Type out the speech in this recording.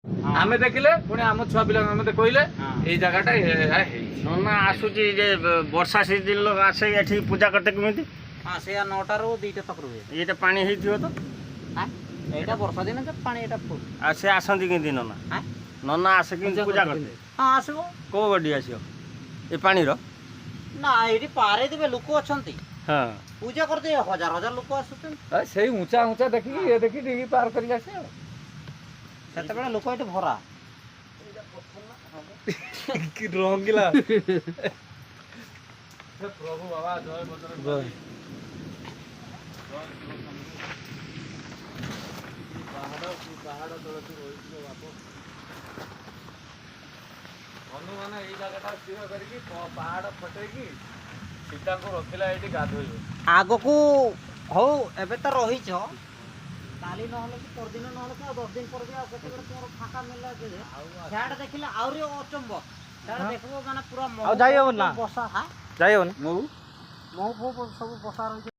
आमे देखिले पुणी आम छुआ पिला मते कहले ए जगहटा नना आसुची जे वर्षा सीजन लोग आसे एठी पूजा करते केमिति हाँ से 9टा रो 2टा तक रुहे एटा पानी हेथियो तो हां एटा वर्षा दिन जे पानी एटा फुल आसे आसंती केमिति नना हां नना आसे केमिति पूजा करते हां आसबो को गडी आसियो ए पानी रो ना एठी पारे देबे लोक अछंती हां पूजा करते हजार हजार लोक आसुछन से ऊंचा ऊंचा देखि ये देखि डिगी पार करि आसे सेते बेला लोक एठी भरा कि रंगीला प्रभु बाबा जय बजरंग पहाड़ तले तू रही बाप हनुमान ये जगह स्थिर करके पहाड़ फटेकी सीता को रखिला ये गाधोइबे आगो को हो एबे त रही छ काली न होले कि परदिन न होले कि 10 दिन पर भी आ केते बेर तोर फाका मिलला जे छाड़ देखिला आउरी अचंब छाड़ देखबो माने पूरा आ जाइयो ना बसा हा जाइयो ना मौ सब बसा रही